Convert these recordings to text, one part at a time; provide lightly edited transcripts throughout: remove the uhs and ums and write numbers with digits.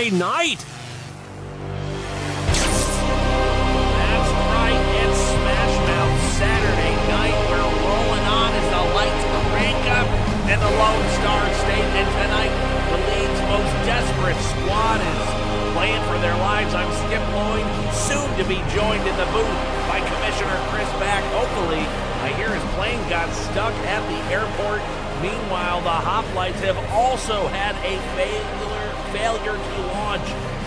Saturday night. That's right, it's SMASHMOUTH Saturday night. We're rolling on as the lights crank up and the Lone Star State. And tonight, the league's most desperate squad is playing for their lives. I'm Skip Lloyd, soon to be joined in the booth by Commissioner Chris Back. Hopefully, I hear his plane got stuck at the airport. Meanwhile, the Hoplites have also had a failure to launch.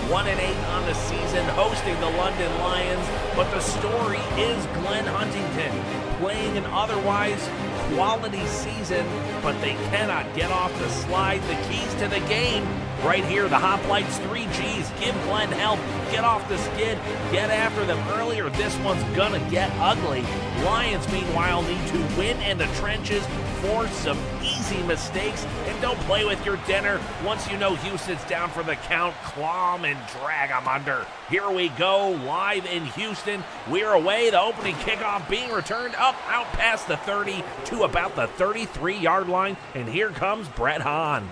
1-8 on the season, hosting the London Lions. But the story is Glenn Huntington playing an otherwise quality season, but they cannot get off the slide. The keys to the game right here. The Hoplites 3 Gs. Give Glenn help. Get off the skid. Get after them early, or this one's gonna get ugly. Lions, meanwhile, need to win in the trenches, force some easy mistakes, and don't play with your dinner. Once you know Houston's down for the count, claw 'em and drag 'em under. Here we go, live in Houston. We're away. The opening kickoff being returned up out past the 30 to about the 33-yard line, and here comes Bret Hahn.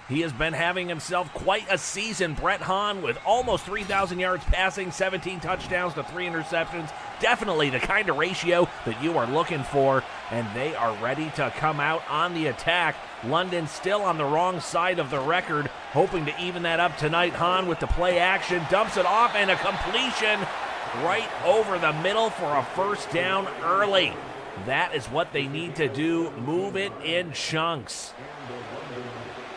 He has been having himself quite a season. Bret Hahn with almost 3,000 yards passing, 17 touchdowns to 3 interceptions. Definitely the kind of ratio that you are looking for, and they are ready to come out on the attack. London still on the wrong side of the record, hoping to even that up tonight. Hahn with the play action, dumps it off, and a completion right over the middle for a first down early. That is what they need to do, move it in chunks.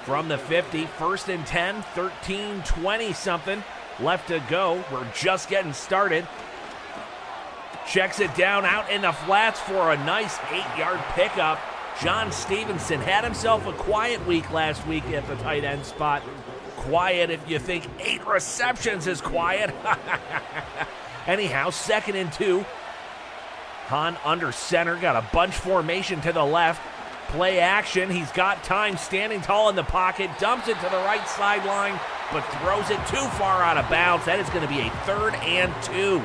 From the 50, 1st and 10, 13-20 something left to go. We're just getting started. Checks it down out in the flats for a nice 8-yard pickup. John Stevenson had himself a quiet week last week at the tight end spot. Quiet if you think 8 receptions is quiet. Anyhow, 2nd and 2. Hahn under center, got a bunch formation to the left. Play action, he's got time, standing tall in the pocket, dumps it to the right sideline, but throws it too far out of bounds. That is going to be a 3rd and 2.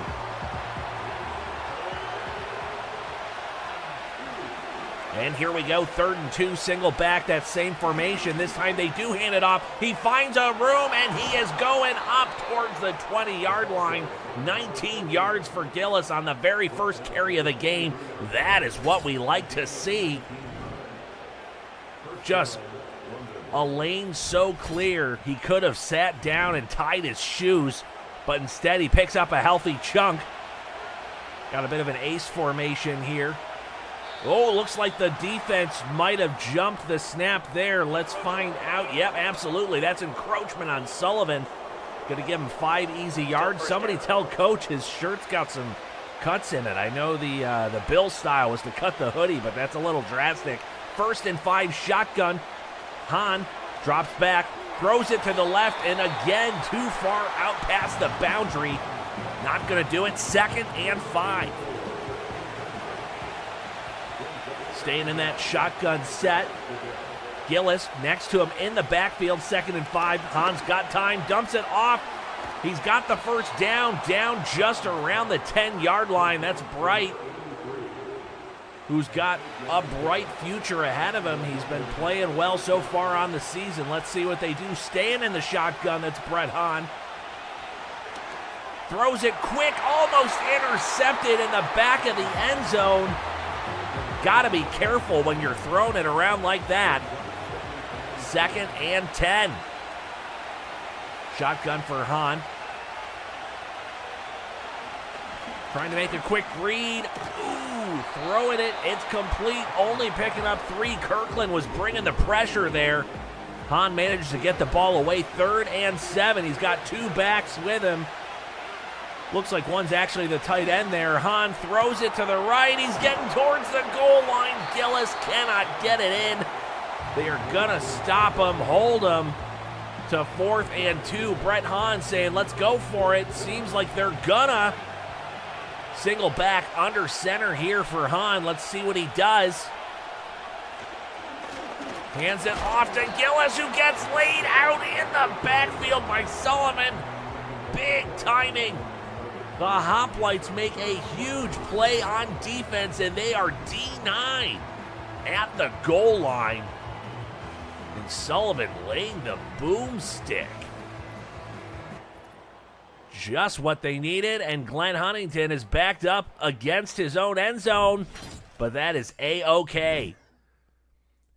And here we go, 3rd and 2, single back, that same formation. This time they do hand it off. He finds a room, and he is going up towards the 20-yard line. 19 yards for Gillis on the very first carry of the game. That is what we like to see. Just a lane so clear, he could have sat down and tied his shoes, but instead he picks up a healthy chunk. Got a bit of an ace formation here. Oh, looks like the defense might have jumped the snap there. Let's find out. Yep, absolutely. That's encroachment on Sullivan. Going to give him 5 easy yards. Somebody tell Coach his shirt's got some cuts in it. I know the Bill style was to cut the hoodie, but that's a little drastic. 1st and 5 shotgun. Hahn drops back, throws it to the left, and again too far out past the boundary. Not going to do it. 2nd and 5. Staying in that shotgun set. Gillis next to him in the backfield, 2nd and 5. Hahn's got time, dumps it off. He's got the first down just around the 10-yard line. That's Bright, who's got a bright future ahead of him. He's been playing well so far on the season. Let's see what they do. Staying in the shotgun, that's Bret Hahn. Throws it quick, almost intercepted in the back of the end zone. Gotta be careful when you're throwing it around like that. 2nd and 10. Shotgun for Hahn. Trying to make a quick read. Ooh, throwing it. It's complete. Only picking up 3. Kirkland was bringing the pressure there. Hahn managed to get the ball away. 3rd and 7. He's got 2 backs with him. Looks like one's actually the tight end there. Hahn throws it to the right. He's getting towards the goal line. Gillis cannot get it in. They are going to stop him, hold him to 4th and 2. Bret Hahn saying, let's go for it. Seems like they're gonna. Single back under center here for Hahn. Let's see what he does. Hands it off to Gillis, who gets laid out in the backfield by Sullivan. Big timing. The Hoplites make a huge play on defense, and they are D9. at the goal line. And Sullivan laying the boomstick. Just what they needed, and Glenn Huntington is backed up against his own end zone, but that is A-OK.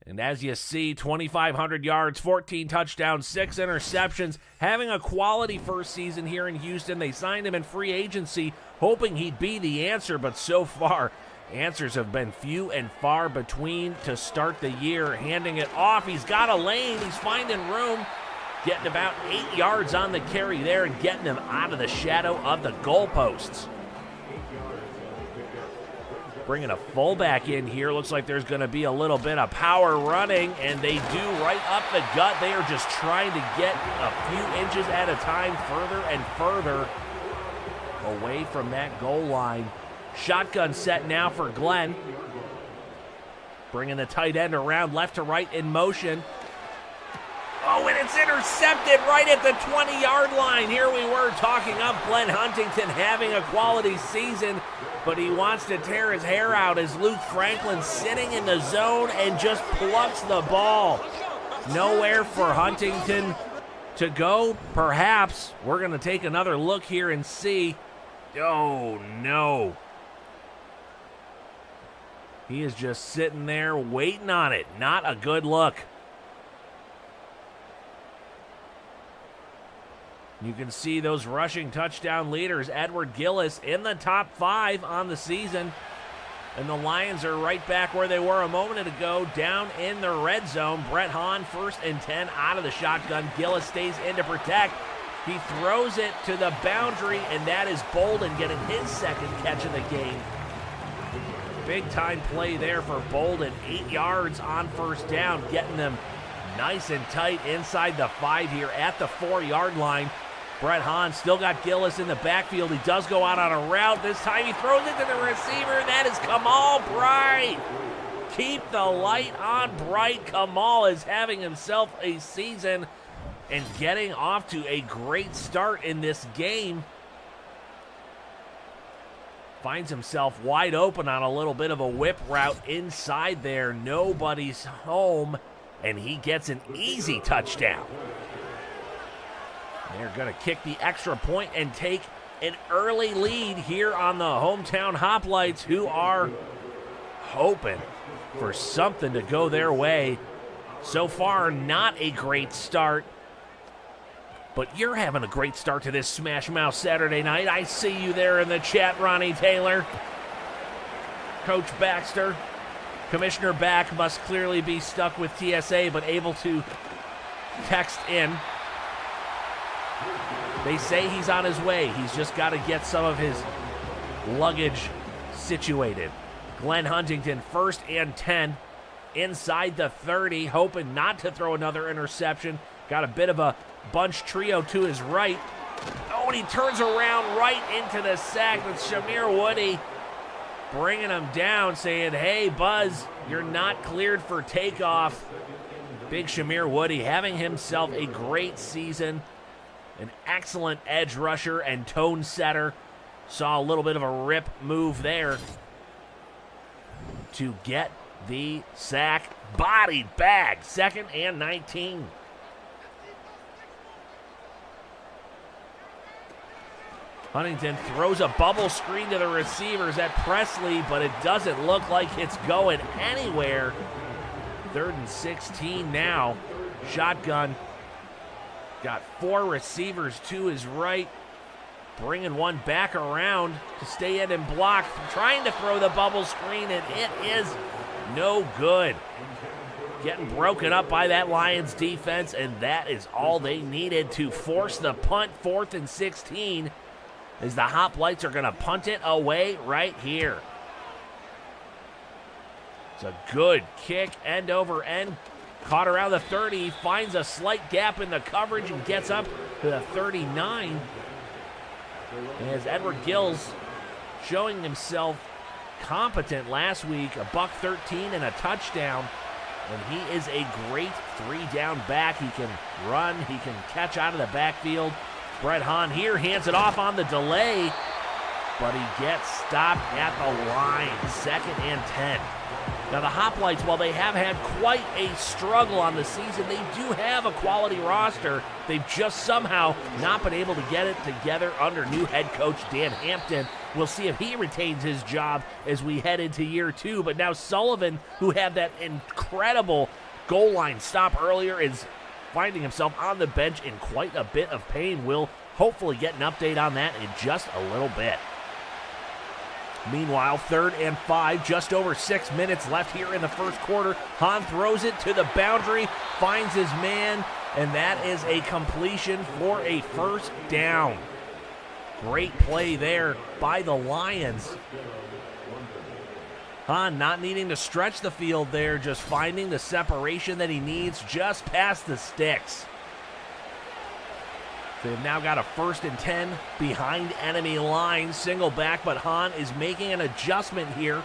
And as you see, 2,500 yards, 14 touchdowns, 6 interceptions, having a quality first season here in Houston. They signed him in free agency, hoping he'd be the answer, but so far, answers have been few and far between to start the year. Handing it off, he's got a lane, he's finding room, getting about 8 yards on the carry there and getting him out of the shadow of the goalposts. Bringing a fullback in here. Looks like there's going to be a little bit of power running, and they do right up the gut. They are just trying to get a few inches at a time further and further away from that goal line. Shotgun set now for Glenn. Bringing the tight end around left to right in motion. Oh, and it's intercepted right at the 20-yard line. Here we were talking up Glenn Huntington having a quality season, but he wants to tear his hair out as Luke Franklin sitting in the zone and just plucks the ball. Nowhere for Huntington to go, perhaps. We're going to take another look here and see. Oh, no. He is just sitting there waiting on it. Not a good look. You can see those rushing touchdown leaders. Edward Gillis in the top 5 on the season. And the Lions are right back where they were a moment ago, down in the red zone. Bret Hahn, 1st and 10 out of the shotgun. Gillis stays in to protect. He throws it to the boundary, and that is Bolden getting his 2nd catch of the game. Big-time play there for Bolden. 8 yards on 1st down, getting them nice and tight inside the 5 here at the 4-yard line. Bret Hahn still got Gillis in the backfield. He does go out on a route. This time he throws it to the receiver. That is Kamal Bright. Keep the light on Bright. Kamal is having himself a season and getting off to a great start in this game. Finds himself wide open on a little bit of a whip route inside there. Nobody's home, and he gets an easy touchdown. They're going to kick the extra point and take an early lead here on the hometown Hoplites, who are hoping for something to go their way. So far, not a great start, but you're having a great start to this Smash Mouth Saturday night. I see you there in the chat, Ronnie Taylor. Coach Baxter, Commissioner Back must clearly be stuck with TSA, but able to text in. They say he's on his way. He's just got to get some of his luggage situated. Glenn Huntington, 1st and 10, inside the 30, hoping not to throw another interception. Got a bit of a bunch trio to his right. Oh, and he turns around right into the sack with Shamir Woody, bringing him down, saying, hey, Buzz, you're not cleared for takeoff. Big Shamir Woody having himself a great season. An excellent edge rusher and tone setter. Saw a little bit of a rip move there to get the sack. Bodied bag, 2nd and 19. Huntington throws a bubble screen to the receivers at Presley, but it doesn't look like it's going anywhere. 3rd and 16 now. Shotgun. Got 4 receivers to his right. Bringing one back around to stay in and block. Trying to throw the bubble screen, and it is no good. Getting broken up by that Lions defense, and that is all they needed to force the punt. 4th and 16. As the Hoplites are going to punt it away right here. It's a good kick, end over end. Caught around the 30, finds a slight gap in the coverage and gets up to the 39. As Edward Gills showing himself competent last week, a $113 and a touchdown. And he is a great 3-down back. He can run, he can catch out of the backfield. Bret Hahn here hands it off on the delay, but he gets stopped at the line. 2nd and 10. Now the Hoplites, while they have had quite a struggle on the season, they do have a quality roster. They've just somehow not been able to get it together under new head coach Dan Hampton. We'll see if he retains his job as we head into year 2. But now Sullivan, who had that incredible goal line stop earlier, is finding himself on the bench in quite a bit of pain. We'll hopefully get an update on that in just a little bit. Meanwhile, 3rd and 5, just over 6 minutes left here in the first quarter. Hahn throws it to the boundary, finds his man, and that is a completion for a first down. Great play there by the Lions. Hahn not needing to stretch the field there, just finding the separation that he needs just past the sticks. They've now got a 1st and 10 behind enemy line, single back, but Hahn is making an adjustment here.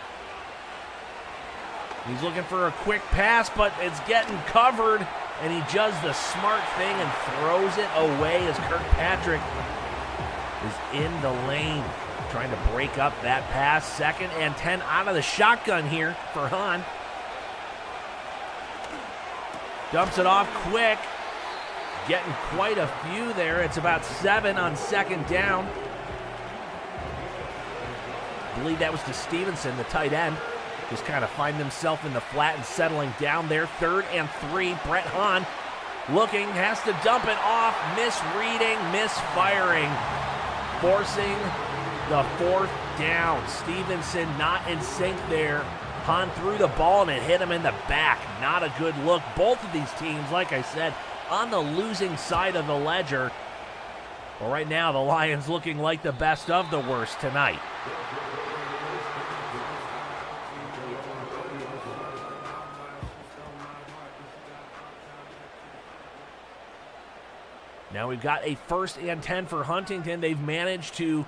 He's looking for a quick pass, but it's getting covered, and he does the smart thing and throws it away as Kirkpatrick is in the lane, trying to break up that pass. 2nd and 10 out of the shotgun here for Hahn. Dumps it off quick. Getting quite a few there. It's about 7 on 2nd down. I believe that was to Stevenson, the tight end. Just kind of find himself in the flat and settling down there. 3rd and 3. Bret Hahn looking, has to dump it off. Misreading, misfiring, forcing the 4th down. Stevenson not in sync there. Hahn threw the ball and it hit him in the back. Not a good look. Both of these teams, like I said, on the losing side of the ledger. Well, right now, the Lions looking like the best of the worst tonight. Now we've got a 1st and 10 for Huntington. They've managed to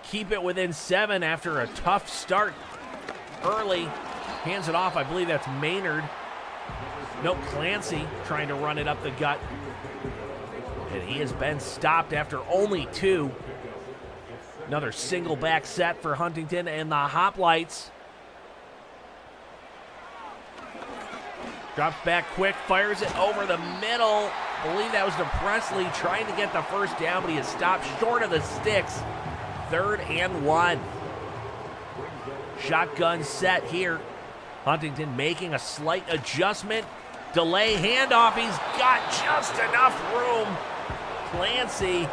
keep it within 7 after a tough start early. Hands it off, I believe that's Maynard. No, Clancy trying to run it up the gut. And he has been stopped after only 2. Another single back set for Huntington and the Hoplites. Drops back quick, fires it over the middle. I believe that was to Presley trying to get the 1st down, but he is stopped short of the sticks. 3rd and 1. Shotgun set here. Huntington making a slight adjustment. Delay handoff. He's got just enough room. Clancy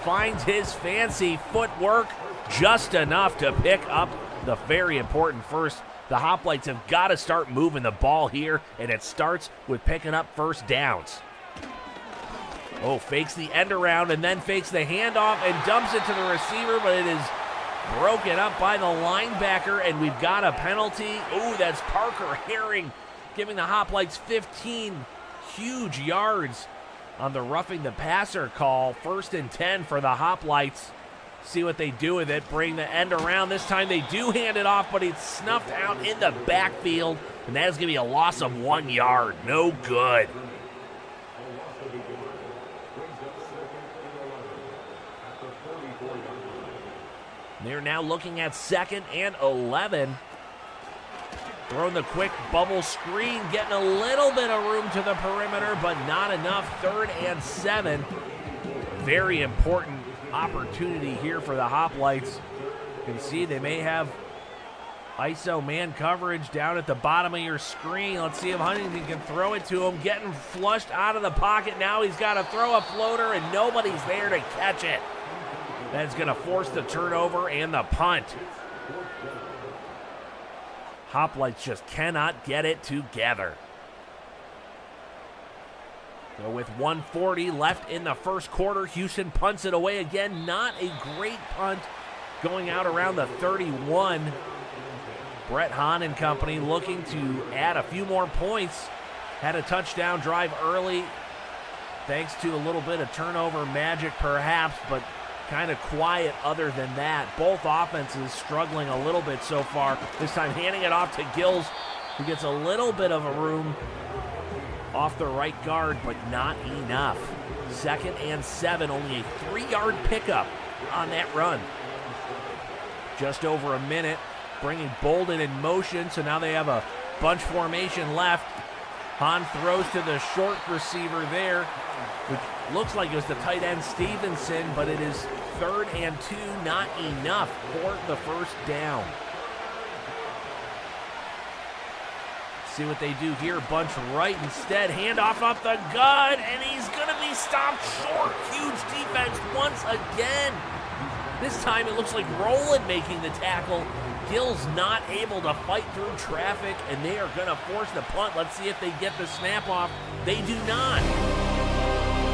finds his fancy footwork just enough to pick up the very important first. The Hoplites have got to start moving the ball here, and it starts with picking up 1st downs. Oh, fakes the end around and then fakes the handoff and dumps it to the receiver, but it is broken up by the linebacker, and we've got a penalty. Oh, that's Parker Herring giving the Hoplites 15 huge yards on the roughing the passer call. 1st and 10 for the Hoplites. See what they do with it. Bring the end around. This time they do hand it off, but it's snuffed out in the backfield, and that is going to be a loss of 1 yard. No good. They're now looking at 2nd and 11. Throwing the quick bubble screen, getting a little bit of room to the perimeter, but not enough. 3rd and 7. Very important opportunity here for the Hoplites. You can see they may have ISO man coverage down at the bottom of your screen. Let's see if Huntington can throw it to him. Getting flushed out of the pocket. Now he's got to throw a floater, and nobody's there to catch it. That's going to force the turnover and the punt. Hoplites just cannot get it together. So with 1:40 left in the first quarter, Houston punts it away again. Not a great punt, going out around the 31. Bret Hahn and company looking to add a few more points. Had a touchdown drive early, thanks to a little bit of turnover magic perhaps, but kind of quiet other than that. Both offenses struggling a little bit so far. This time handing it off to Gills, who gets a little bit of a room off the right guard, but not enough. 2nd and 7, only a 3-yard pickup on that run. Just over a minute, bringing Bolden in motion, so now they have a Bunch formation left. Hahn throws to the short receiver there, which looks like it was the tight end Stevenson, but it is 3rd and 2, not enough for the first down. See what they do here. Bunch right instead. Handoff up the gut, and he's going to be stopped short. Huge defense once again. This time it looks like Rowland making the tackle. Gill's not able to fight through traffic, and they are going to force the punt. Let's see if they get the snap off. They do not.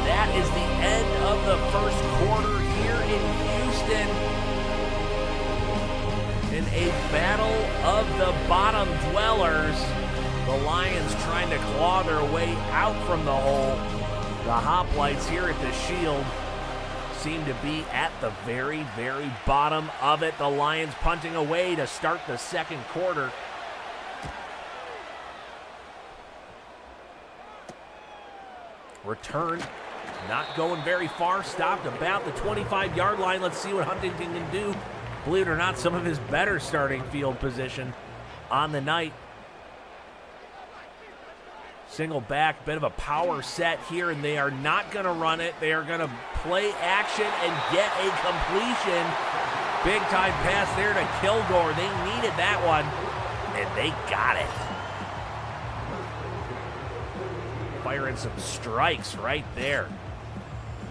That is the end of the first quarter here in Houston. In a battle of the bottom dwellers. The Lions trying to claw their way out from the hole. The Hoplites here at the Shield seem to be at the very, very bottom of it. The Lions punting away to start the second quarter. Return, not going very far, stopped about the 25-yard line. Let's see what Huntington can do. Believe it or not, some of his better starting field position on the night. Single back, bit of a power set here, and they are not going to run it. They are going to play action and get a completion. Big time pass there to Kilgore. They needed that one, and they got it. Firing some strikes right there.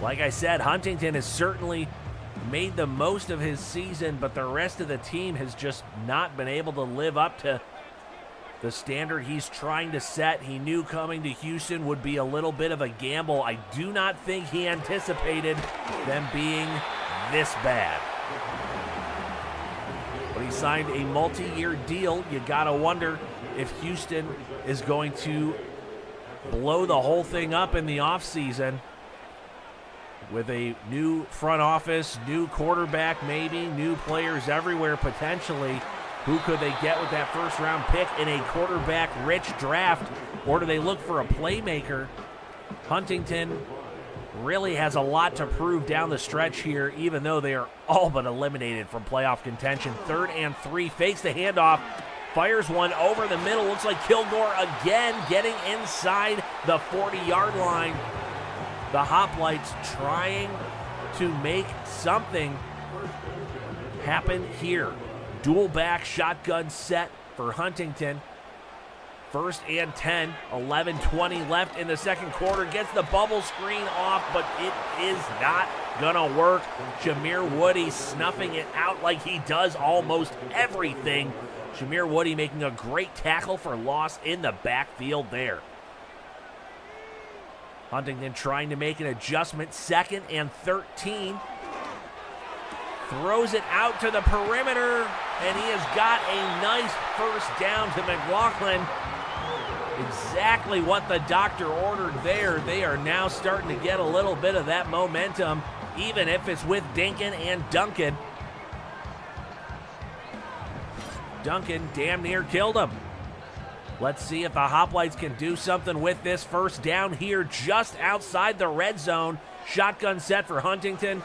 Like I said, Huntington has certainly made the most of his season, but the rest of the team has just not been able to live up to the standard he's trying to set. He knew coming to Houston would be a little bit of a gamble. I do not think he anticipated them being this bad. But he signed a multi-year deal. You gotta wonder if Houston is going to blow the whole thing up in the offseason with a new front office, new quarterback maybe, new players everywhere potentially. Who could they get with that first-round pick in a quarterback-rich draft? Or do they look for a playmaker? Huntington really has a lot to prove down the stretch here, even though they are all but eliminated from playoff contention. 3rd and 3, fakes the handoff, fires one over the middle. Looks like Kilgore again getting inside the 40-yard line. The Hoplites trying to make something happen here. Dual back shotgun set for Huntington. 1st and 10, 11:20 left in the second quarter. Gets the bubble screen off, but it is not gonna work. Jameer Woody snuffing it out like he does almost everything. Jameer Woody making a great tackle for loss in the backfield there. Huntington trying to make an adjustment. 2nd and 13. Throws it out to the perimeter, and he has got a nice first down to McLaughlin. Exactly what the doctor ordered there. They are now starting to get a little bit of that momentum, even if it's with Dinkin and Duncan. Duncan damn near killed him. Let's see if the Hoplites can do something with this first down here just outside the red zone. Shotgun set for Huntington.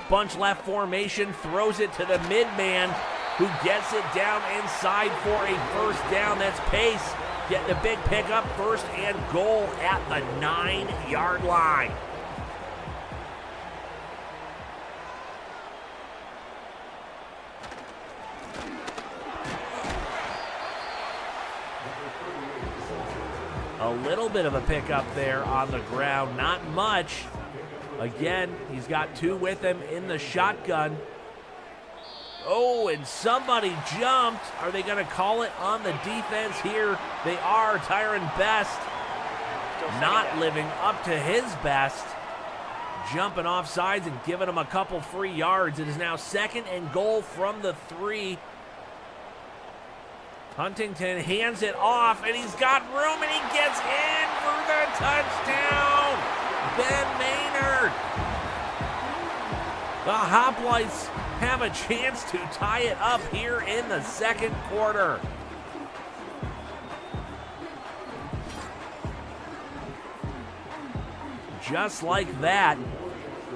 Bunch left formation, throws it to the mid-man, who gets it down inside for a first down. That's Pace getting a big pickup, 1st and goal at the 9-yard line. A little bit of a pickup there on the ground, not much. Again, he's got 2 with him in the shotgun. Oh, and somebody jumped. Are they going to call it on the defense here? They are. Tyron Best not living up to his best. Jumping off sides and giving him a couple free yards. It is now 2nd and goal from the 3. Huntington hands it off, and he's got room, and he gets in for the touchdown. Ben Maynard. The Hoplites have a chance to tie it up here in the second quarter. Just like that,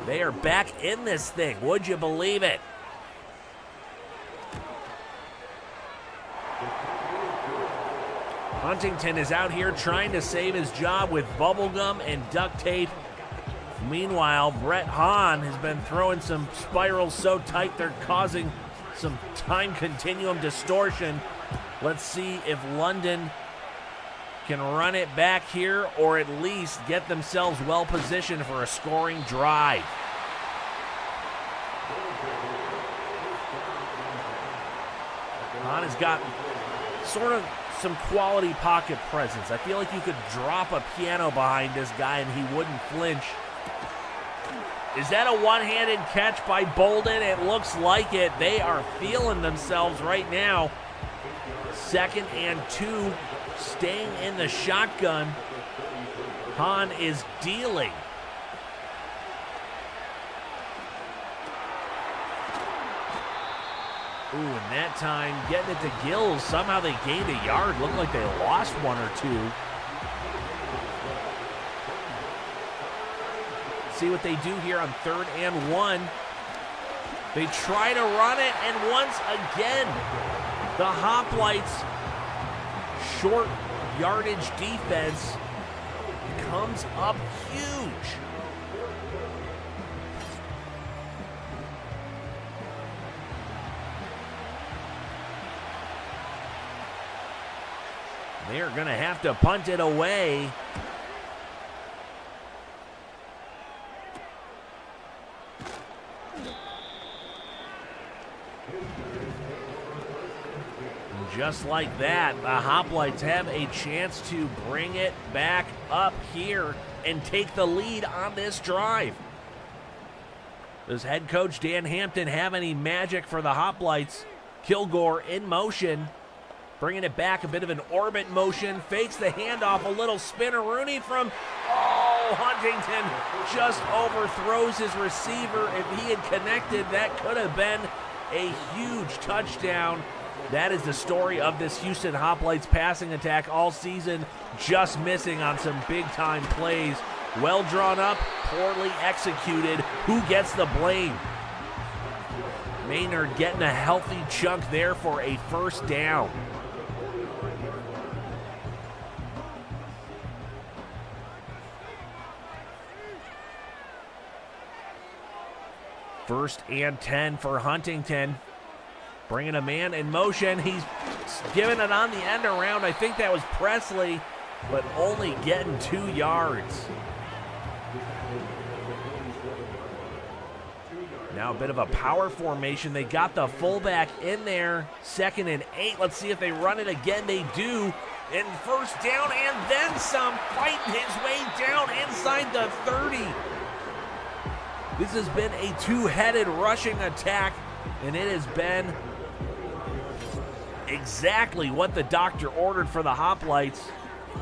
they are back in this thing. Would you believe it? Huntington is out here trying to save his job with bubble gum and duct tape. Meanwhile, Bret Hahn has been throwing some spirals so tight they're causing some time continuum distortion. Let's see if London can run it back here or at least get themselves well positioned for a scoring drive. Hahn has got sort of some quality pocket presence. I feel like you could drop a piano behind this guy and he wouldn't flinch. Is that a one-handed catch by Bolden? It looks like it. They are feeling themselves right now. 2nd and 2, staying in the shotgun. Hahn is dealing. Ooh, and that time, getting it to Gills. Somehow they gained a yard. Looked like they lost 1 or 2. See what they do here on 3rd and 1. They try to run it, and once again, the Hoplites' short yardage defense comes up huge. They are going to have to punt it away. And just like that, the Hoplites have a chance to bring it back up here and take the lead on this drive. Does head coach Dan Hampton have any magic for the Hoplites? Kilgore in motion. Bringing it back, a bit of an orbit motion, fakes the handoff, a little spin-a-rooney from, Huntington just overthrows his receiver. If he had connected, that could have been a huge touchdown. That is the story of this Houston Hoplites passing attack all season, just missing on some big-time plays. Well drawn up, poorly executed. Who gets the blame? Maynard getting a healthy chunk there for a 1st down. First and 10 for Huntington. Bringing a man in motion. He's giving it on the end around. I think that was Presley, but only getting 2 yards. Now a bit of a power formation. They got the fullback in there. 2nd and 8. Let's see if they run it again. They do. And 1st down and then some. Fighting his way down inside the 30. This has been a 2-headed rushing attack, and it has been exactly what the doctor ordered for the Hoplites.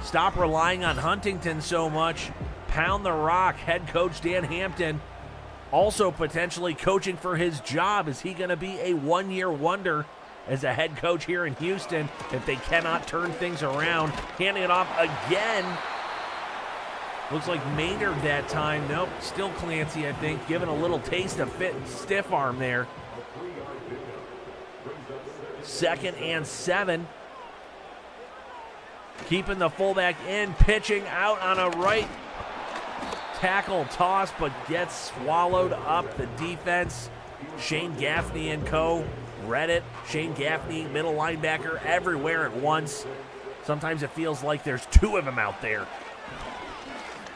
Stop relying on Huntington so much. Pound the rock. Head coach Dan Hampton also potentially coaching for his job. Is he going to be a 1-year wonder as a head coach here in Houston if they cannot turn things around? Handing it off again. Looks like Maynard that time. Nope, still Clancy, I think. Giving a little taste of stiff arm there. 2nd and 7. Keeping the fullback in, pitching out on a right tackle toss, but gets swallowed up. The defense, Shane Gaffney and co. Read it. Shane Gaffney, middle linebacker, everywhere at once. Sometimes it feels like there's 2 of them out there.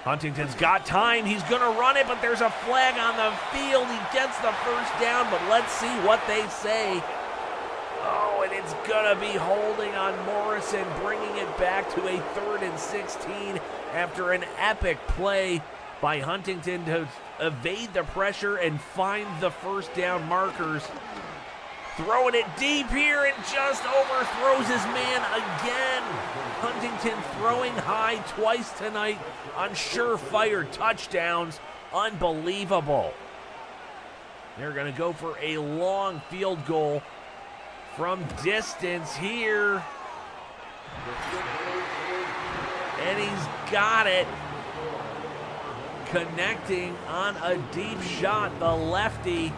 Huntington's got time. He's going to run it, but there's a flag on the field. He gets the 1st down, but let's see what they say. Oh, and it's going to be holding on Morrison, bringing it back to a 3rd and 16 after an epic play by Huntington to evade the pressure and find the 1st down markers. Throwing it deep here and just overthrows his man again. Huntington throwing high twice tonight on surefire touchdowns. Unbelievable. They're going to go for a long field goal from distance here. And he's got it. Connecting on a deep shot, the lefty.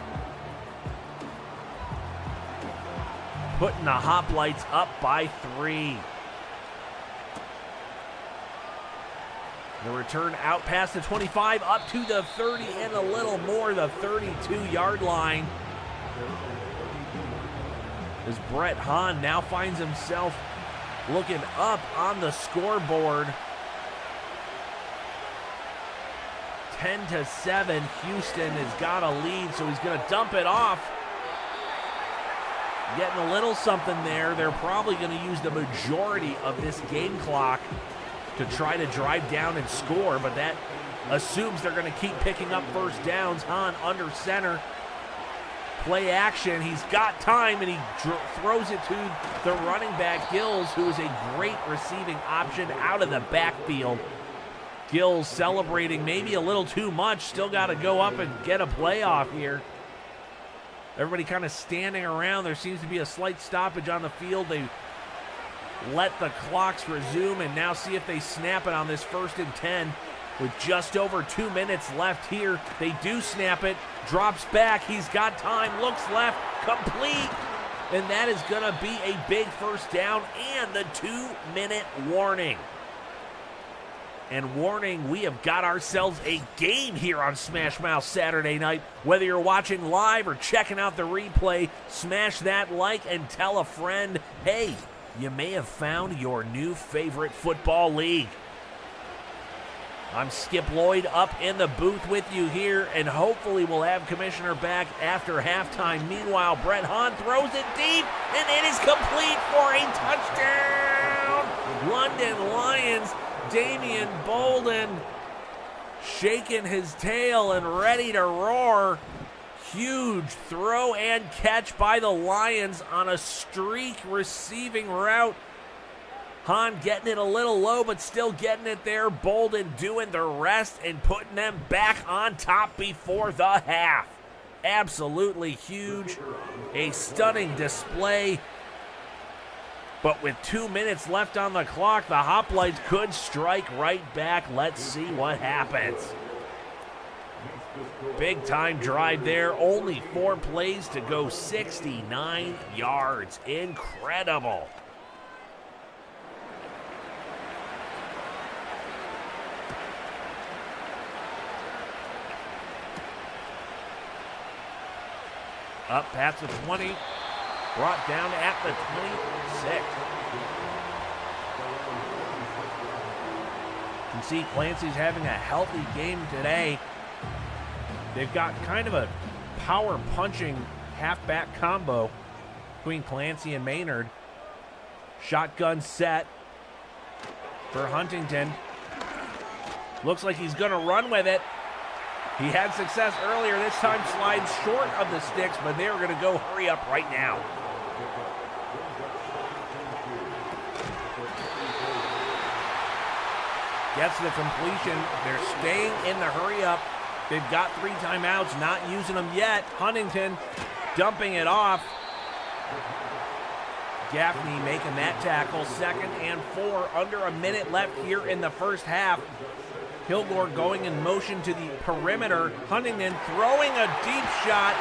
Putting the Hoplites up by 3. The return out past the 25, up to the 30 and a little more, the 32-yard line. As Bret Hahn now finds himself looking up on the scoreboard. 10-7, Houston has got a lead, so he's going to dump it off. Getting a little something there. They're probably going to use the majority of this game clock to try to drive down and score, but that assumes they're going to keep picking up first downs. Hahn under center. Play action. He's got time, and he throws it to the running back, Gills, who is a great receiving option out of the backfield. Gills celebrating maybe a little too much. Still got to go up and get a playoff here. Everybody kind of standing around. There seems to be a slight stoppage on the field. They let the clocks resume and now see if they snap it on this 1st and 10 with just over 2 minutes left here. They do snap it. Drops back. He's got time. Looks left. Complete. And that is going to be a big first down and the 2-minute warning. And warning, we have got ourselves a game here on Smash Mouth Saturday night. Whether you're watching live or checking out the replay, smash that like and tell a friend, hey, you may have found your new favorite football league. I'm Skip Lloyd up in the booth with you here, and hopefully we'll have Commissioner back after halftime. Meanwhile, Bret Hahn throws it deep, and it is complete for a touchdown. London Lions. Damian Bolden shaking his tail and ready to roar. Huge throw and catch by the Lions on a streak receiving route. Hahn getting it a little low, but still getting it there. Bolden doing the rest and putting them back on top before the half. Absolutely huge. A stunning display. But with 2 minutes left on the clock, the Hoplites could strike right back. Let's see what happens. Big time drive there. Only 4 plays to go, 69 yards. Incredible. Up past the 20. Brought down at the 26. You can see Clancy's having a healthy game today. They've got kind of a power punching halfback combo between Clancy and Maynard. Shotgun set for Huntington. Looks like he's going to run with it. He had success earlier. This time slides short of the sticks, but they're going to go hurry up right now. Gets the completion. They're staying in the hurry up. They've got 3 timeouts, not using them yet. Huntington dumping it off. Gaffney making that tackle. 2nd and 4. Under a minute left here in the first half. Kilgore going in motion to the perimeter. Huntington throwing a deep shot.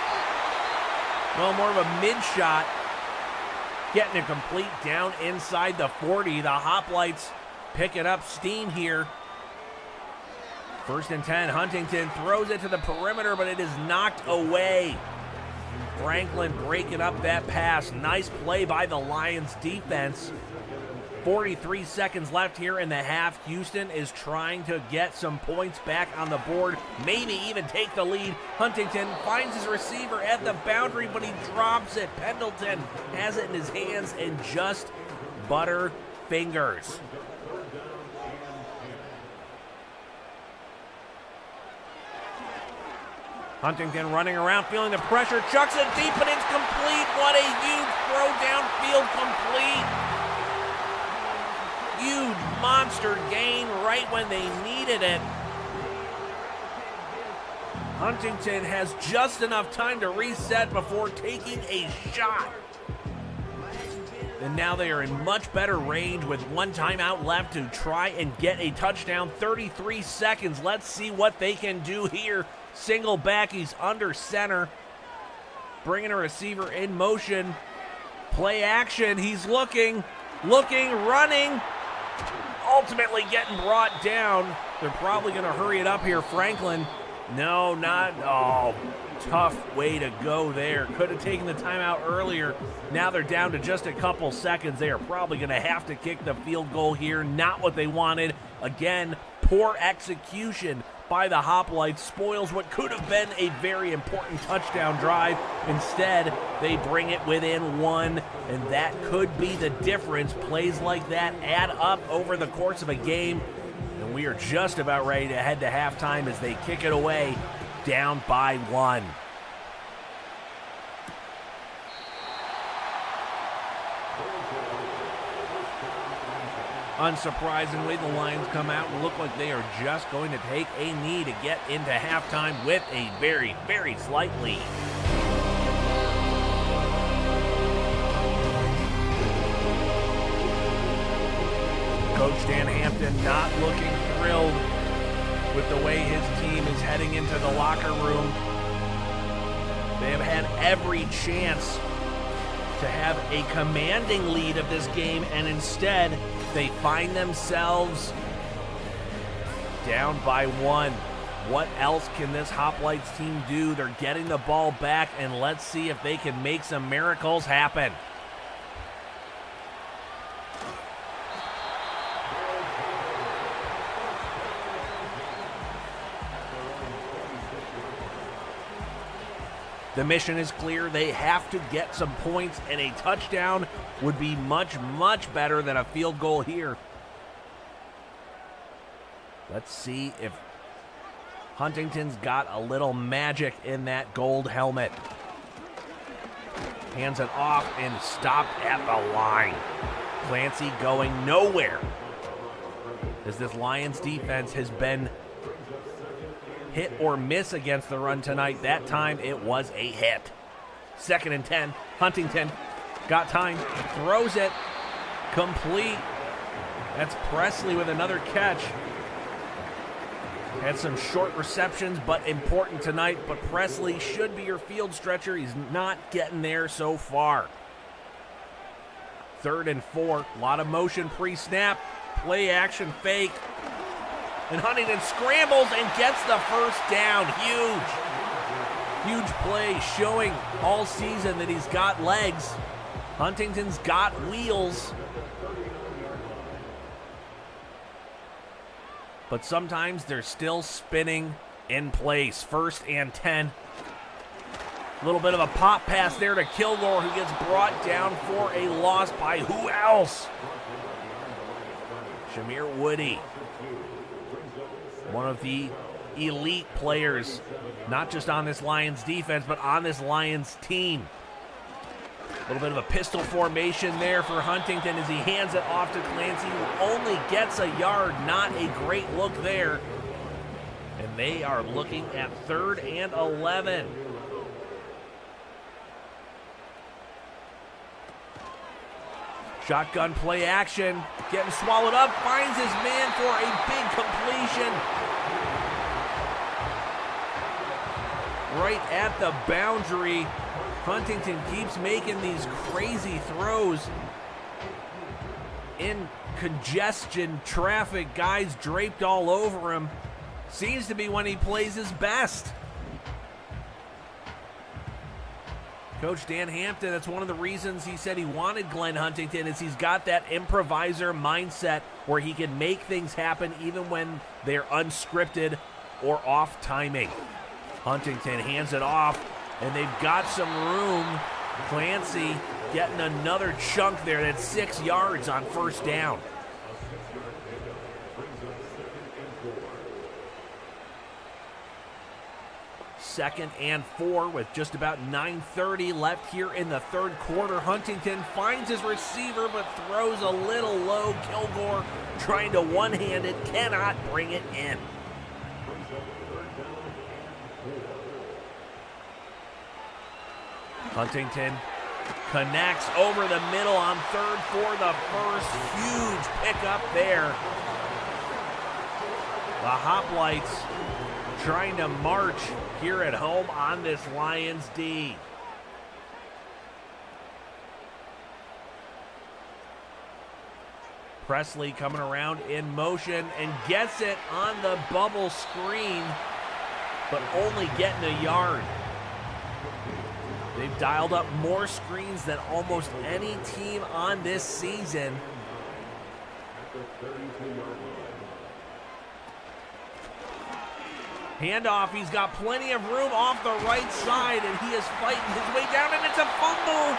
Well, more of a mid shot. Getting it complete down inside the 40. The Hoplites picking up steam here. 1st and 10. Huntington throws it to the perimeter, but it is knocked away. Franklin breaking up that pass. Nice play by the Lions defense. 43 seconds left here in the half. Houston is trying to get some points back on the board, maybe even take the lead. Huntington finds his receiver at the boundary, but he drops it. Pendleton has it in his hands and just butter fingers. Huntington running around, feeling the pressure, chucks it deep, and it's complete. What a huge throw downfield, complete. Huge monster gain right when they needed it. Huntington has just enough time to reset before taking a shot. And now they are in much better range with 1 timeout left to try and get a touchdown. 33 seconds. Let's see what they can do here. Single back, he's under center. Bringing a receiver in motion. Play action, he's looking, running. ultimately getting brought down. They're probably going to hurry it up here. Franklin, no, not, oh, tough way to go there. Could have taken the timeout earlier. Now they're down to just a couple seconds. They are probably going to have to kick the field goal here. Not what they wanted. Again, poor execution by the Hoplites spoils what could have been a very important touchdown drive. Instead, they bring it within one, and that could be the difference. Plays like that add up over the course of a game, and we are just about ready to head to halftime as they kick it away, down by 1. Unsurprisingly, the Lions come out and look like they are just going to take a knee to get into halftime with a very, very slight lead. Coach Dan Hampton not looking thrilled with the way his team is heading into the locker room. They have had every chance to have a commanding lead of this game, and instead they find themselves down by 1. What else can this Hoplites team do? They're getting the ball back, and let's see if they can make some miracles happen. The mission is clear. They have to get some points, and a touchdown would be much, much better than a field goal here. Let's see if Huntington's got a little magic in that gold helmet. Hands it off and stopped at the line. Clancy going nowhere, as this Lions defense has been hit or miss against the run tonight. That time it was a hit. 2nd and 10. Huntington got time, throws it, complete. That's Presley with another catch. Had some short receptions, but important tonight. But Presley should be your field stretcher. He's not getting there so far. 3rd and 4. A lot of motion pre-snap. Play action fake. And Huntington scrambles and gets the first down. Huge play, showing all season that he's got legs. Huntington's got wheels. But sometimes they're still spinning in place. 1st and 10. A little bit of a pop pass there to Kilgore, who gets brought down for a loss by who else? Shamir Woody. One of the elite players, not just on this Lions defense, but on this Lions team. A little bit of a pistol formation there for Huntington as he hands it off to Clancy, who only gets a yard. Not a great look there. And they are looking at 3rd and 11. Shotgun play action, getting swallowed up, finds his man for a big completion. Right at the boundary. Huntington keeps making these crazy throws. In congestion, traffic, guys draped all over him. Seems to be when he plays his best. Coach Dan Hampton, that's one of the reasons he said he wanted Glenn Huntington, is he's got that improviser mindset where he can make things happen even when they're unscripted or off timing. Huntington hands it off, and they've got some room. Clancy getting another chunk there. That's 6 yards on 1st down. Second and 4 with just about 9:30 left here in the 3rd quarter. Huntington finds his receiver but throws a little low. Kilgore trying to one-hand it, cannot bring it in. Huntington connects over the middle on 3rd for the first. Huge pickup there. The Hoplites trying to march here at home on this Lions D. Presley coming around in motion and gets it on the bubble screen, but only getting a yard. They've dialed up more screens than almost any team on this season. Handoff, he's got plenty of room off the right side, and he is fighting his way down, and it's a fumble.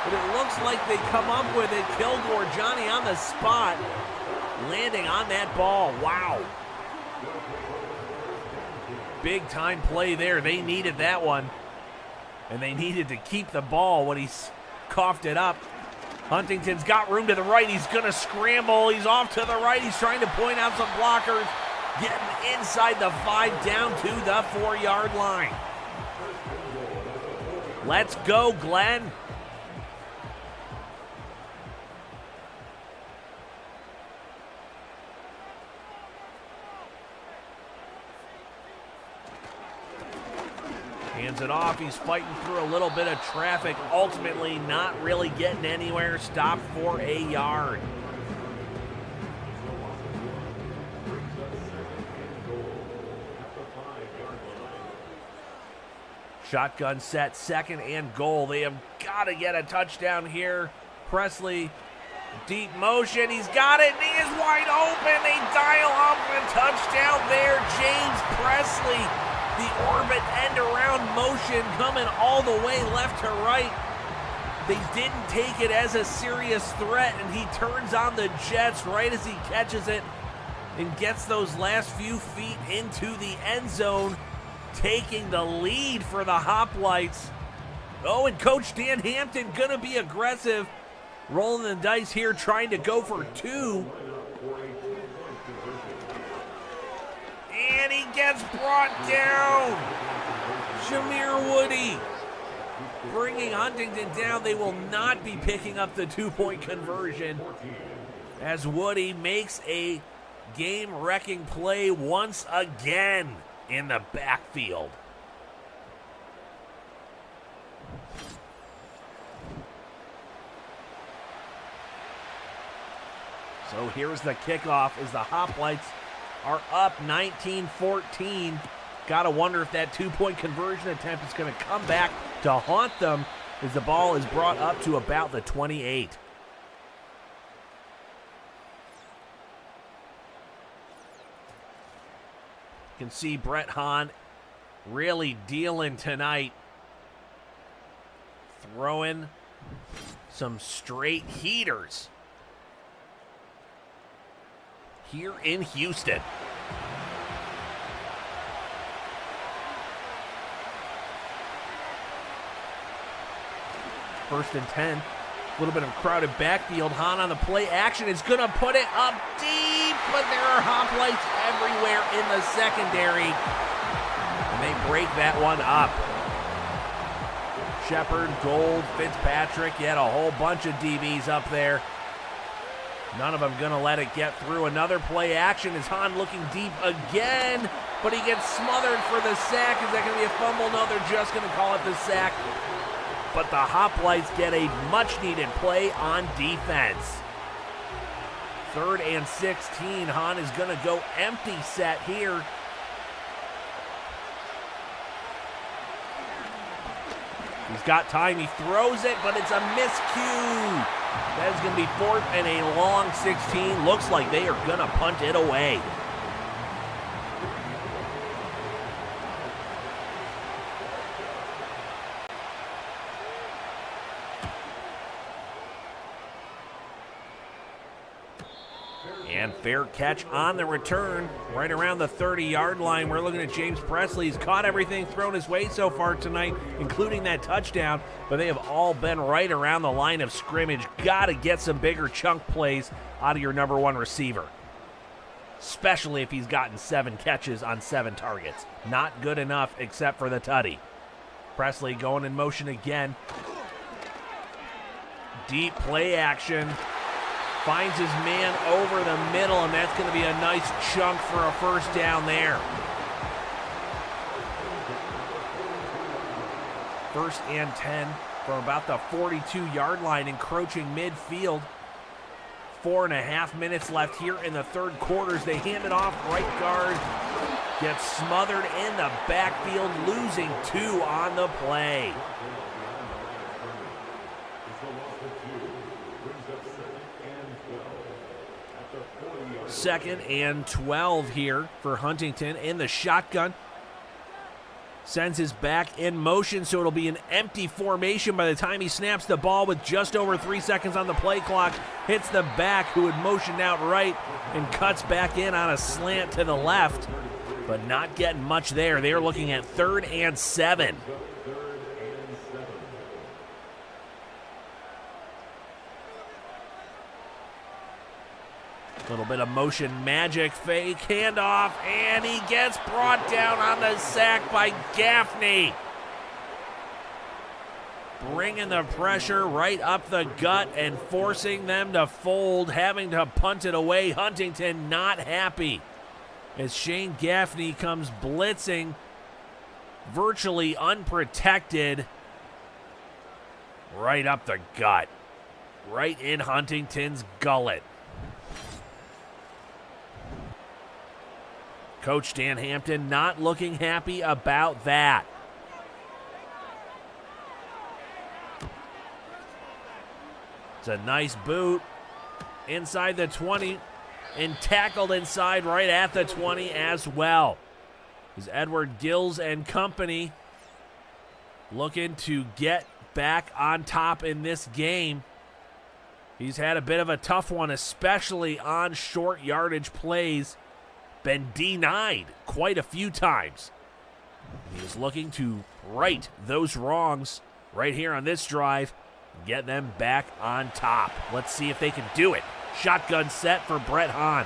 But it looks like they come up with it. Kilgore, Johnny on the spot, landing on that ball. Wow. Big time play there. They needed that one. And they needed to keep the ball when he's coughed it up. Huntington's got room to the right. He's going to scramble. He's off to the right. He's trying to point out some blockers. Getting inside the 5 down to the 4-yard line. Let's go, Glenn. Hands it off. He's fighting through a little bit of traffic. Ultimately, not really getting anywhere. Stopped for a yard. Shotgun set, 2nd and goal. They have got to get a touchdown here. Presley, deep motion. He's got it, and he is wide open. They dial up a touchdown there. James Presley, the orbit end around motion coming all the way left to right. They didn't take it as a serious threat, and he turns on the jets right as he catches it and gets those last few feet into the end zone, taking the lead for the Hoplites. Oh, and Coach Dan Hampton gonna be aggressive, rolling the dice here, trying to go for 2. And he gets brought down. Jameer Woody bringing Huntington down. They will not be picking up the 2-point conversion as Woody makes a game-wrecking play once again in the backfield. So here's the kickoff as the Hoplites are up 19-14. Gotta wonder if that 2-point conversion attempt is gonna come back to haunt them as the ball is brought up to about the 28. You can see Bret Hahn really dealing tonight, throwing some straight heaters here in Houston. First and 10. A little bit of crowded backfield. Hahn on the play action is going to put it up deep, but there are Hoplites everywhere in the secondary, and they break that one up. Shepard, Gold, Fitzpatrick, yet a whole bunch of DBs up there. None of them going to let it get through. Another play action is Hahn looking deep again, but he gets smothered for the sack. Is that going to be a fumble? No, they're just going to call it the sack. But the Hoplites get a much-needed play on defense. 3rd and 16. Hahn is going to go empty set here. He's got time. He throws it, but it's a miscue. That is going to be 4th and a long 16. Looks like they are going to punt it away. And fair catch on the return, right around the 30-yard line. We're looking at James Presley. He's caught everything thrown his way so far tonight, including that touchdown, but they have all been right around the line of scrimmage. Got to get some bigger chunk plays out of your number 1 receiver, especially if he's gotten 7 catches on 7 targets. Not good enough except for the tutty. Presley going in motion again. Deep play action. Finds his man over the middle, and that's going to be a nice chunk for a first down there. 1st and 10 from about the 42-yard line, encroaching midfield. 4.5 minutes left here in the third quarter as they hand it off. Right guard gets smothered in the backfield, losing 2 on the play. Second and 12 here for Huntington in the shotgun. Sends his back in motion, so it'll be an empty formation by the time he snaps the ball with just over 3 seconds on the play clock. Hits the back, who had motioned out right, and cuts back in on a slant to the left, but not getting much there. They're looking at 3rd and 7. Little bit of motion magic, fake handoff, and he gets brought down on the sack by Gaffney. Bringing the pressure right up the gut and forcing them to fold, having to punt it away. Huntington not happy as Shane Gaffney comes blitzing, virtually unprotected, right up the gut, right in Huntington's gullet. Coach Dan Hampton not looking happy about that. It's a nice boot inside the 20 and tackled inside right at the 20 as well. As Edward Gills and company looking to get back on top in this game. He's had a bit of a tough one, especially on short yardage plays. Been denied quite a few times. He is looking to right those wrongs right here on this drive and get them back on top. Let's see if they can do it. Shotgun set for Bret Hahn.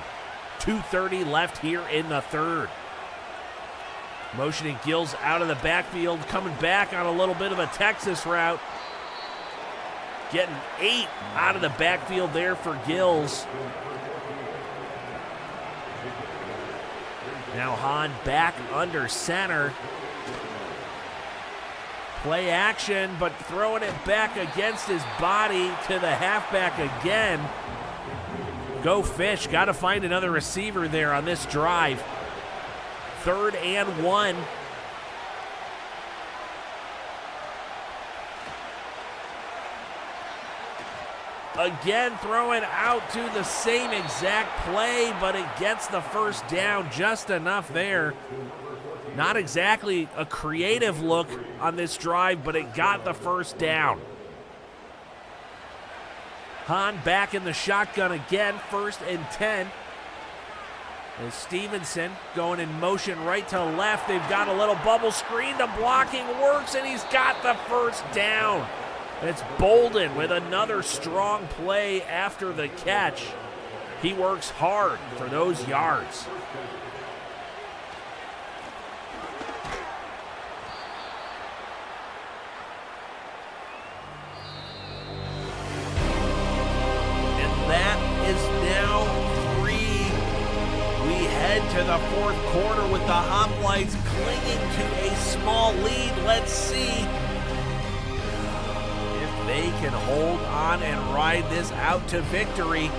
2:30 left here in the third. Motioning Gills out of the backfield, coming back on a little bit of a Texas route. Getting 8 out of the backfield there for Gills. Now Hahn back under center. Play action, but throwing it back against his body to the halfback again. Go Fish, got to find another receiver there on this drive. 3rd and 1. Again, throwing out to the same exact play, but it gets the first down just enough there. Not exactly a creative look on this drive, but it got the first down. Hahn back in the shotgun again, 1st and 10. As Stevenson going in motion right to left. They've got a little bubble screen. The blocking works, and he's got the first down. It's Bolden with another strong play after the catch. He works hard for those yards. And that is now 3. We head to the fourth quarter with the Hoplites clinging to a small lead. Let's see they can hold on and ride this out to victory.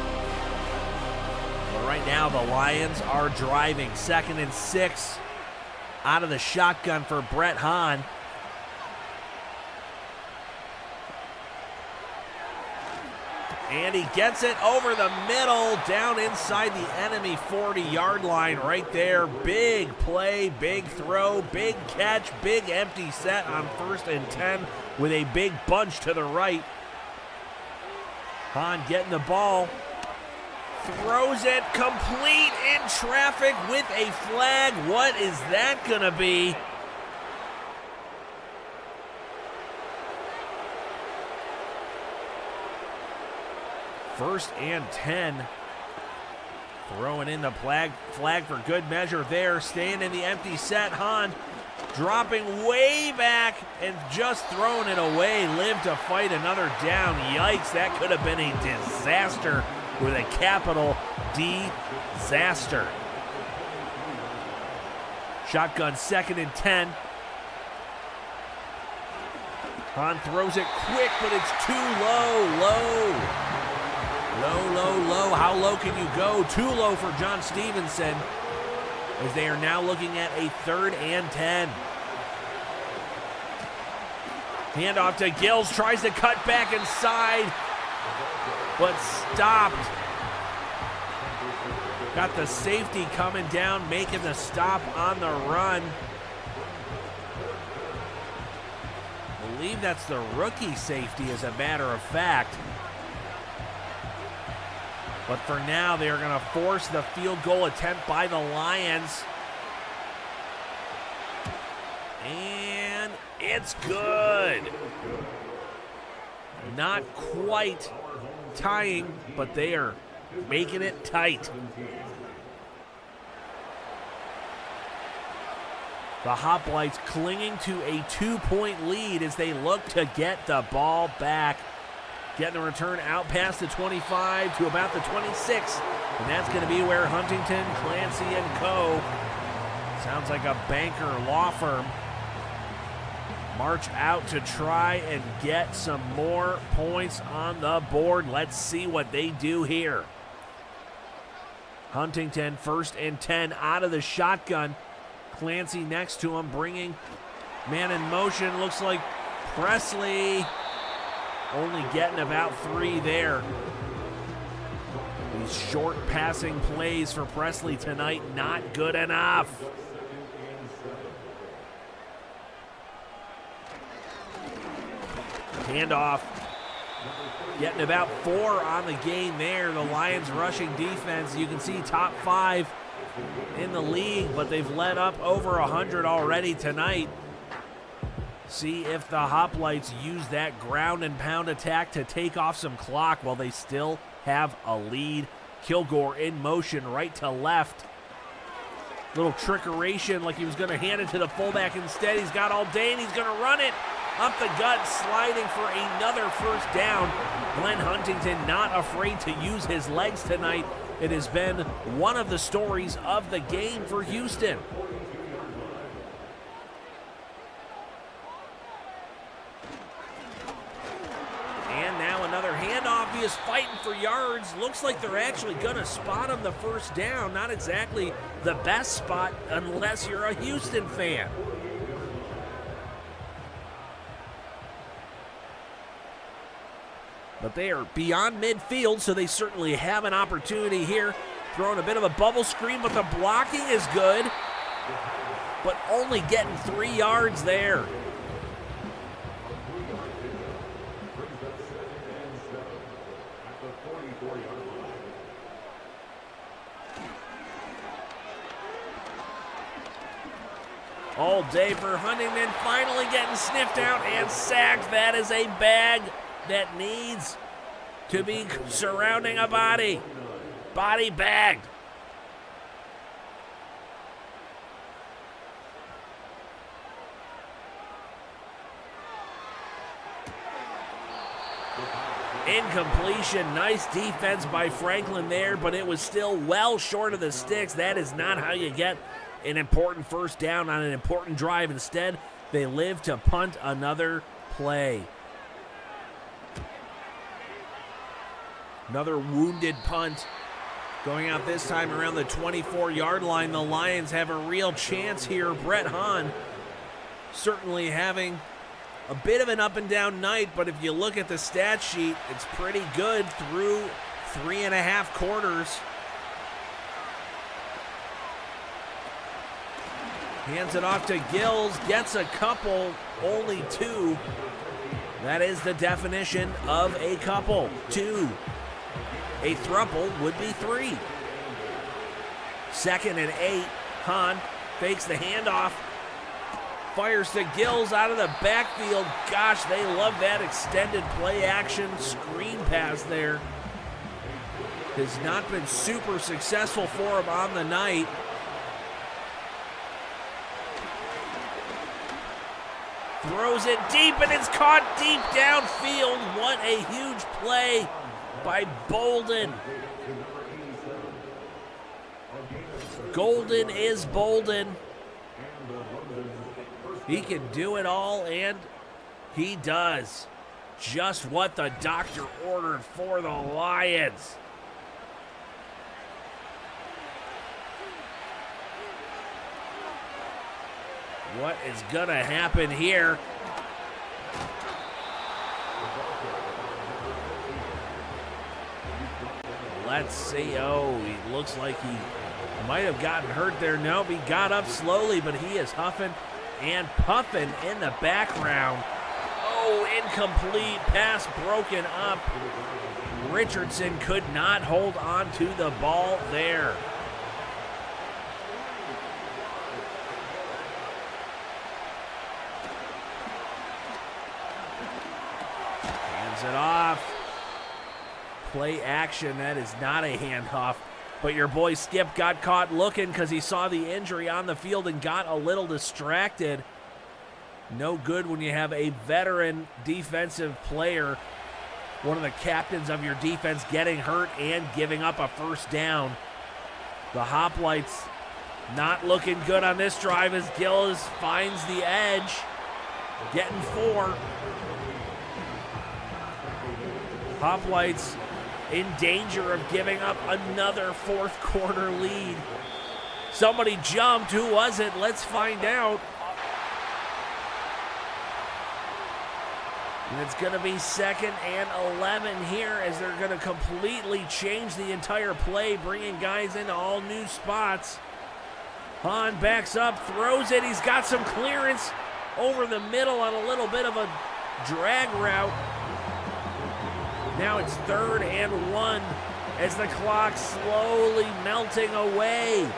But right now the Lions are driving. 2nd and 6 out of the shotgun for Bret Hahn. And he gets it over the middle, down inside the enemy 40-yard line right there. Big play, big throw, big catch, big empty set on 1st and 10 with a big bunch to the right. Hahn getting the ball. Throws it complete in traffic with a flag. What is that going to be? First and 10. Throwing in the flag for good measure there. Staying in the empty set. Hahn dropping way back and just throwing it away. Live to fight another down. Yikes, that could have been a disaster with a capital disaster. Shotgun 2nd and 10. Hahn throws it quick, but it's too low. Low, low, low. How low can you go? Too low for John Stevenson, as they are now looking at a 3rd and 10. Handoff to Gills, tries to cut back inside, but stopped. Got the safety coming down, making the stop on the run. I believe that's the rookie safety, as a matter of fact. But for now, they are going to force the field goal attempt by the Lions. And it's good. Not quite tying, but they are making it tight. The Hoplites clinging to a 2-point lead as they look to get the ball back. Getting the return out past the 25 to about the 26. And that's going to be where Huntington, Clancy, and Co. Sounds like a banker law firm. March out to try and get some more points on the board. Let's see what they do here. Huntington, 1st and 10 out of the shotgun. Clancy next to him, bringing man in motion. Looks like Presley only getting about 3 there. These short passing plays for Presley tonight, not good enough. Handoff. Getting about 4 on the game there. The Lions rushing defense, you can see top 5 in the league, but they've let up over 100 already tonight. See if the Hoplites use that ground and pound attack to take off some clock while they still have a lead. Kilgore in motion right to left. Little trickeration, like he was going to hand it to the fullback. Instead, he's got all day and he's going to run it up the gut, sliding for another 1st down. Glenn Huntington not afraid to use his legs tonight. It has been one of the stories of the game for Houston. And now another handoff. He is fighting for yards. Looks like they're actually going to spot him the 1st down. Not exactly the best spot unless you're a Houston fan. But they are beyond midfield, so they certainly have an opportunity here. Throwing a bit of a bubble screen, but the blocking is good. But only getting 3 yards there. All day for Huntington, finally getting sniffed out and sacked. That is a bag that needs to be surrounding a body. Body bagged. Incompletion. Nice defense by Franklin there, but it was still well short of the sticks. That is not how you get an important 1st down on an important drive. Instead, they live to punt another play. Another wounded punt going out this time around the 24-yard line. The Lions have a real chance here. Bret Hahn certainly having a bit of an up and down night, but if you look at the stat sheet, it's pretty good through 3.5 quarters. Hands it off to Gills, gets a couple, only 2. That is the definition of a couple, 2. A thruple would be 3. 2nd and 8. Hahn fakes the handoff. Fires to Gills out of the backfield. Gosh, they love that extended play action screen pass there. Has not been super successful for him on the night. Throws it deep, and it's caught deep downfield. What a huge play by Bolden. Golden is Bolden. He can do it all, and he does. just what the doctor ordered for the Lions. What is going to happen here? Let's see. Oh, he looks like he might have gotten hurt there. Nope, he got up slowly, but he is huffing and puffing in the background. Oh, incomplete. Pass broken up. Richardson could not hold on to the ball there. Hands it off. Play action. That is not a handoff. But your boy Skip got caught looking because he saw the injury on the field and got a little distracted. No good when you have a veteran defensive player, one of the captains of your defense, getting hurt and giving up a first down. The Hoplites not looking good on this drive as Gillis finds the edge, getting 4. Hoplites in danger of giving up another fourth quarter lead. Somebody jumped. Who was it? Let's find out. And it's going to be 2nd and 11 here as they're going to completely change the entire play, bringing guys into all new spots. Hahn backs up, throws it. He's got some clearance over the middle on a little bit of a drag route. Now it's 3rd and 1 as the clock slowly melting away.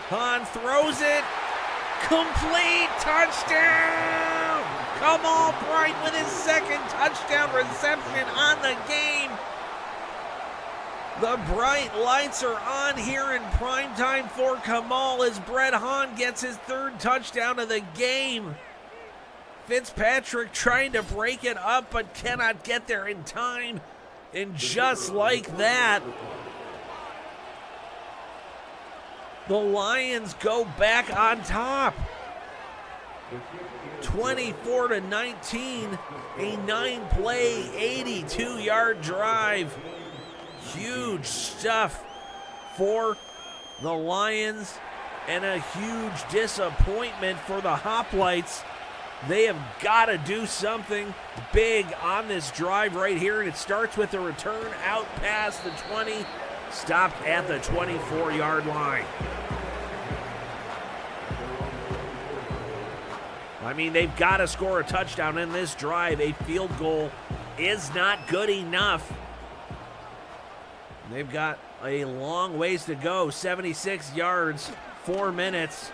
Hahn throws it. Complete touchdown! Kamal Bright with his 2nd touchdown reception on the game. The bright lights are on here in primetime for Kamal as Bret Hahn gets his 3rd touchdown of the game. Fitzpatrick trying to break it up but cannot get there in time. And just like that, the Lions go back on top. 24-19, a 9-play, 82-yard drive. Huge stuff for the Lions and a huge disappointment for the Hoplites. They have got to do something big on this drive right here, and it starts with a return out past the 20, stopped at the 24-yard line. I mean, they've got to score a touchdown in this drive. A field goal is not good enough. They've got a long ways to go. 76 yards, 4 minutes.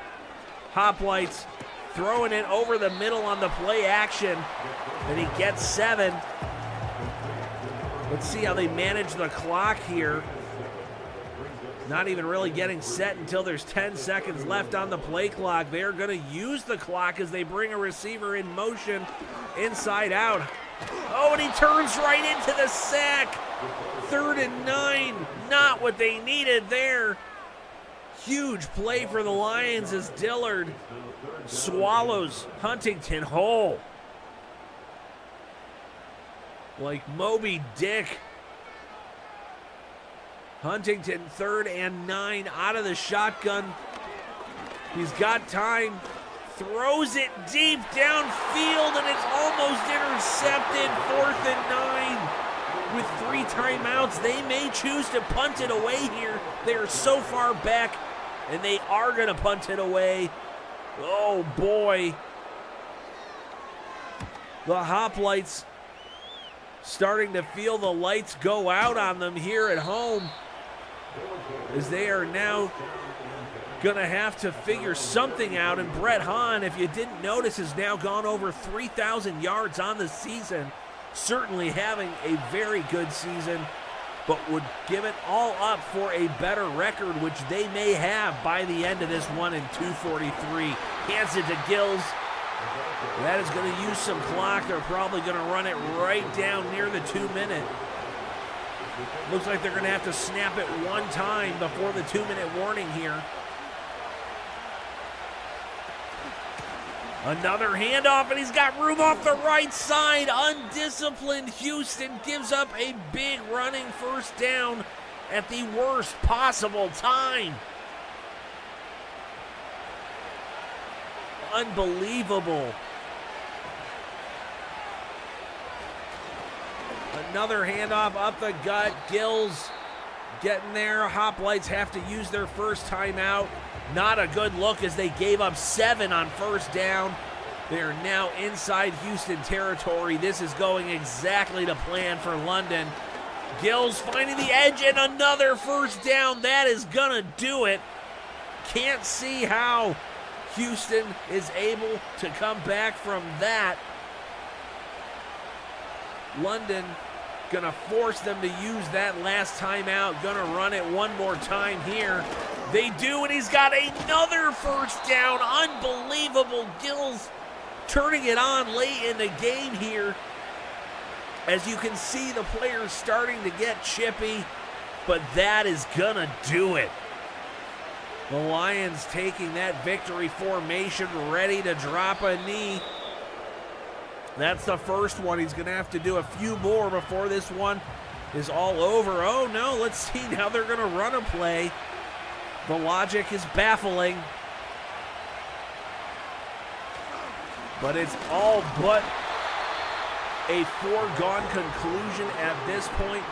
Hoplites throwing it over the middle on the play action, and he gets 7. Let's see how they manage the clock here. Not even really getting set until there's 10 seconds left on the play clock. They're going to use the clock as they bring a receiver in motion inside out. Oh, and he turns right into the sack. 3rd and 9, not what they needed there. Huge play for the Lions as Dillard swallows Huntington whole. Like Moby Dick. Huntington 3rd and 9 out of the shotgun. He's got time. Throws it deep downfield and it's almost intercepted. 4th and 9. With 3 timeouts, they may choose to punt it away here. They are so far back, and they are going to punt it away. Oh, boy. The Hoplites starting to feel the lights go out on them here at home, as they are now going to have to figure something out. And Bret Hahn, if you didn't notice, has now gone over 3,000 yards on the season. Certainly having a very good season, but would give it all up for a better record, which they may have by the end of this one in 2:43. Hands it to Gills. That is going to use some clock. They're probably going to run it right down near the 2-minute. Looks like they're going to have to snap it one time before the 2-minute warning here. Another handoff, and he's got room off the right side. Undisciplined Houston gives up a big running first down at the worst possible time. Unbelievable. Another handoff up the gut. Gills getting there. Hoplites have to use their first timeout. Not a good look as they gave up 7 on first down. They are now inside Houston territory. This is going exactly to plan for London. Gills finding the edge and another first down. That is gonna do it. Can't see how Houston is able to come back from that. London gonna force them to use that last timeout. Gonna run it one more time here. They do, and he's got another first down. Unbelievable. Gills turning it on late in the game here. As you can see, the players starting to get chippy, but that is gonna do it. The Lions taking that victory formation, ready to drop a knee. That's the first one. He's going to have to do a few more before this one is all over. Oh, no, let's see. Now they're going to run a play. The logic is baffling. But it's all but a foregone conclusion at this point.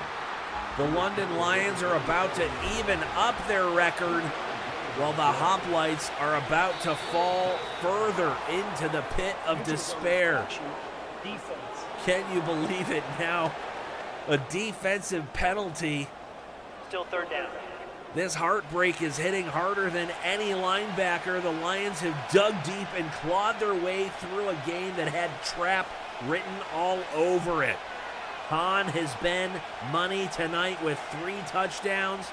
The London Lions are about to even up their record, while the Hoplites are about to fall further into the pit of despair. Can you believe it now? A defensive penalty. Still third down. This heartbreak is hitting harder than any linebacker. The Lions have dug deep and clawed their way through a game that had trap written all over it. Hahn has been money tonight with 3 touchdowns.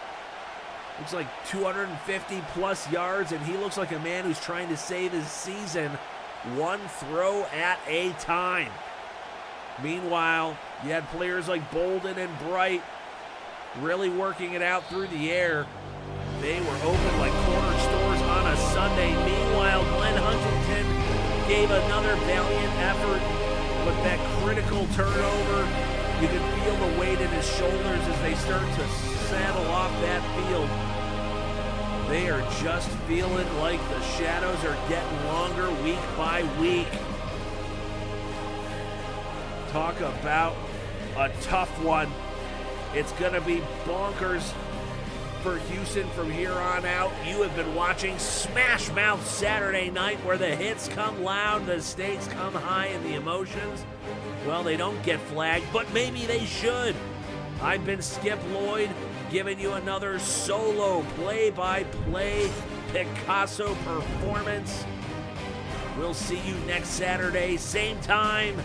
Looks like 250 plus yards, and he looks like a man who's trying to save his season one throw at a time. Meanwhile, you had players like Bolden and Bright really working it out through the air. They were open like corner stores on a Sunday. Meanwhile, Glenn Huntington gave another valiant effort, but that critical turnover, you can feel the weight in his shoulders as they start to saddle off that field. They are just feeling like the shadows are getting longer week by week. Talk about a tough one. It's going to be bonkers for Houston from here on out. You have been watching Smash Mouth Saturday night, where the hits come loud, the stakes come high, and the emotions, well, they don't get flagged, but maybe they should. I've been Skip Lloyd, giving you another solo play-by-play Picasso performance. We'll see you next Saturday, same time,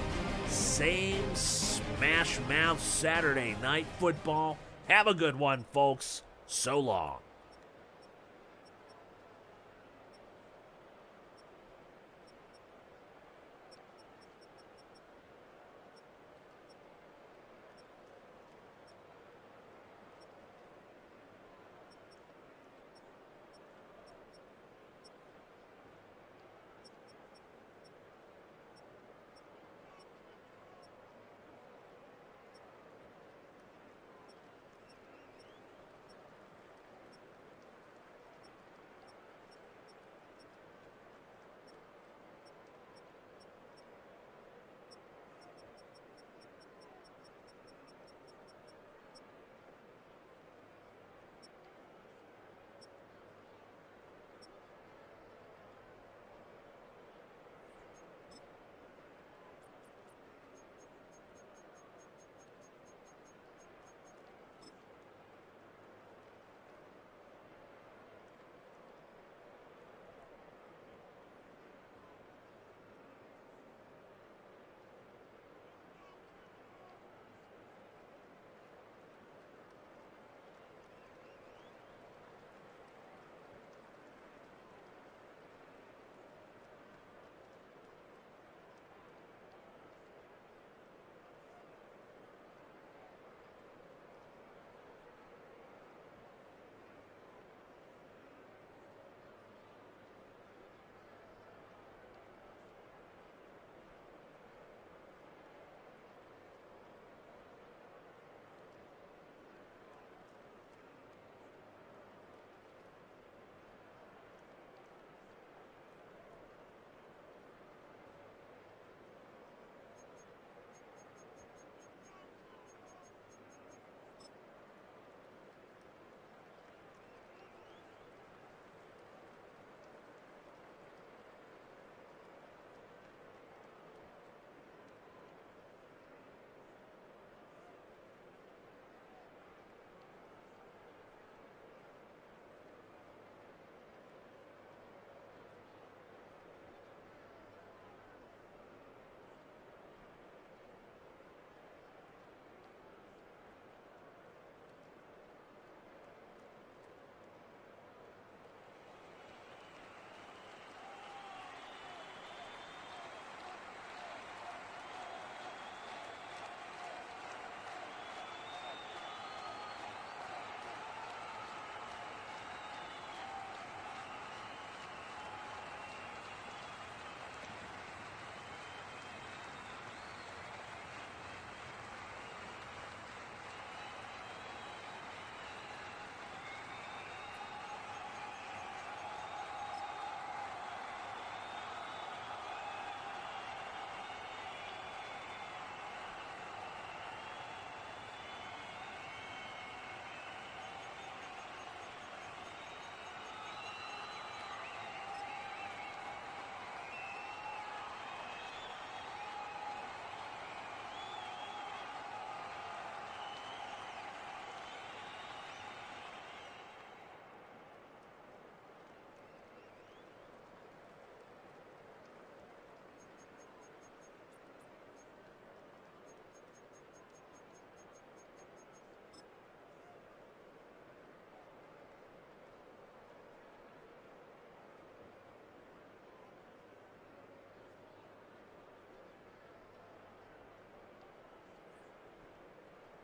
same Smash Mouth Saturday Night Football. Have a good one, folks. So long.